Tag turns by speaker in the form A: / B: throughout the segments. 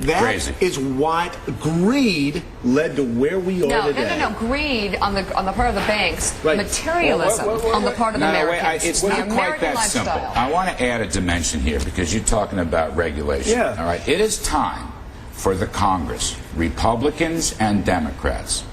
A: That is what greed led to where we are today.
B: No. Greed on the part of the banks. Right. Materialism on the part of the Americans.
C: It's not quite that simple. I want to add a dimension here because you're talking about regulation.
A: Yeah.
C: All right. It is time for the Congress, Republicans and Democrats,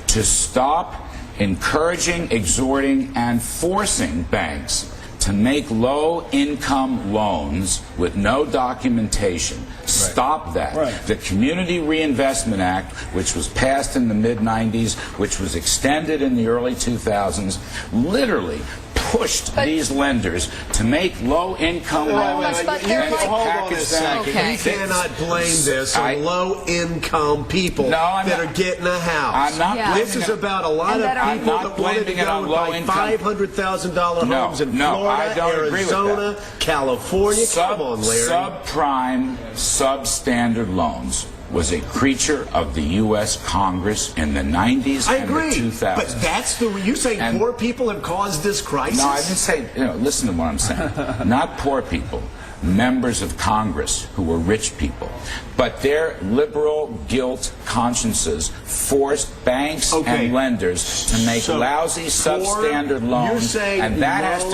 C: to stop encouraging, exhorting, and forcing banks to make low-income loans with no documentation. Stop that. The Community Reinvestment Act, which was passed in the mid-90s, which was extended in the early 2000s, literally pushed these lenders to make low-income loans.
A: Hold on a second. You cannot blame this on low-income people that are getting a house.
C: I'm not blaming
A: This is about a lot of people that wanted to go and buy $500,000 homes in Florida, Arizona, California. Come on, Larry.
C: Subprime, substandard loans was a creature of the U.S. Congress in the 90s and the 2000s.
A: But that's you saying poor people have caused this crisis?
C: No, I didn't say, listen to what I'm saying. Not poor people. Members of Congress who were rich people. But their liberal guilt consciences forced banks and lenders to make lousy substandard loans, and that has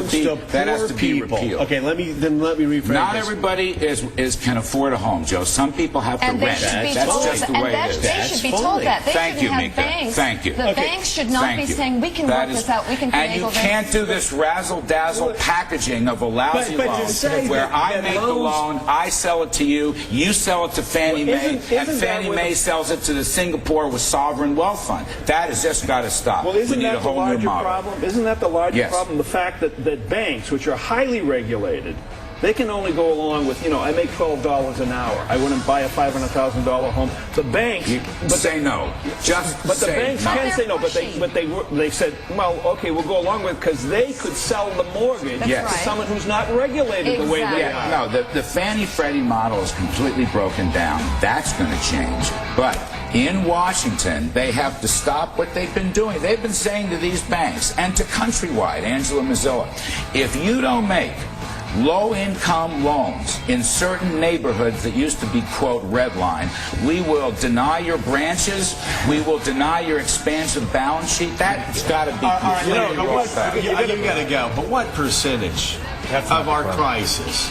C: to be repealed.
A: Okay, let me rephrase
C: Not everybody can afford a home, Joe. Some people have to rent. That's just the way it is.
B: They should be told that.
C: Thank you, Mika. Thank you.
B: The banks should not be saying, we can work this out, we can finagle this.
C: And you can't do this razzle-dazzle packaging of a lousy loan where I make the loan, I sell it to you, you sell it to Fannie Mae, and Fannie Mae sells it to the Singapore with sovereign wealth fund. That has just got to stop.
D: Well, isn't
C: we need
D: that
C: a whole
D: the larger
C: new model.
D: problem? Isn't that the larger problem? The fact that banks, which are highly regulated, they can only go along with, I make $12 an hour. I wouldn't buy a $500,000 home. The banks...
C: say no.
D: But the banks can say no, but they said, well, okay, we'll go along with it because they could sell the mortgage to someone who's not regulated the way they are.
C: No, the Fannie-Freddie model is completely broken down. That's going to change. But in Washington, they have to stop what they've been doing. They've been saying to these banks and to Countrywide, Angela Mozilla, if you don't make low-income loans in certain neighborhoods that used to be, quote, red line, we will deny your branches, we will deny your expansive balance sheet. That's got to be completely rolled back.
A: You got to go. But what percentage of our crisis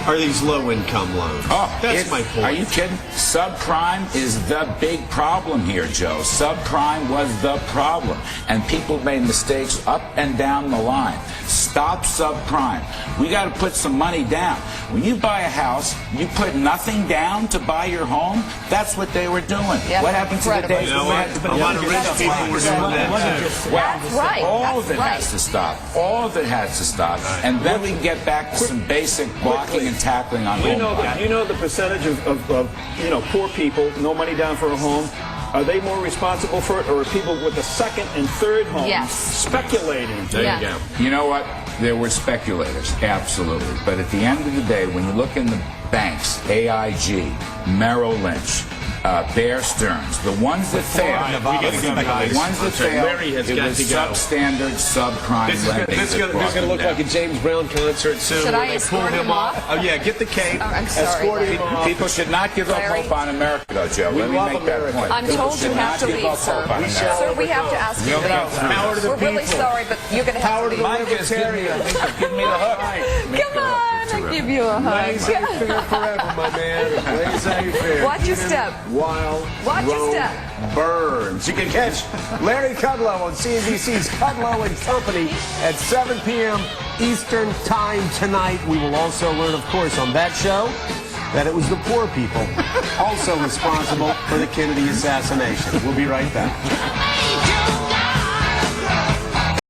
A: are these low-income loans? That's my point.
C: Are you kidding? Subprime is the big problem here, Joe. Subprime was the problem. And people made mistakes up and down the line. Stop subprime. We got to put some money down. When you buy a house, you put nothing down to buy your home. That's what they were doing. What happened to the days when we had to put
A: a lot of rich people were doing that.
B: That's right.
C: All of it has to stop. All of it has to stop. And then we can get back to some basic blocking and tackling on home buying.
D: You know the percentage of poor people, no money down for a home? Are they more responsible for it, or are people with the second and third homes speculating?
A: There you go.
C: You know what? There were speculators, absolutely. But at the end of the day, when you look in the banks, AIG, Merrill Lynch, Bear Stearns, the ones that failed, it was substandard, subprime lending.
A: This is going to look like a James Brown concert soon.
B: Should I escort him off?
A: Oh, yeah, get the cape.
B: I'm sorry.
A: Escort him off.
C: People should not give up hope on America, though, Joe. Let me make that point.
B: I'm told you have to leave, sir. Sir, we have to ask you. We're really sorry, but you're going to have to leave.
C: Mike is giving me the hook.
B: Come on, I'll give you a hug.
A: Laissez-faire forever, my man. Laissez-faire.
B: Watch your step.
A: Watch your step. Burns. You can catch Larry Kudlow on CNBC's Kudlow and Company at 7 p.m. Eastern Time tonight. We will also learn, of course, on that show that it was the poor people also responsible for the Kennedy assassination. We'll be right back.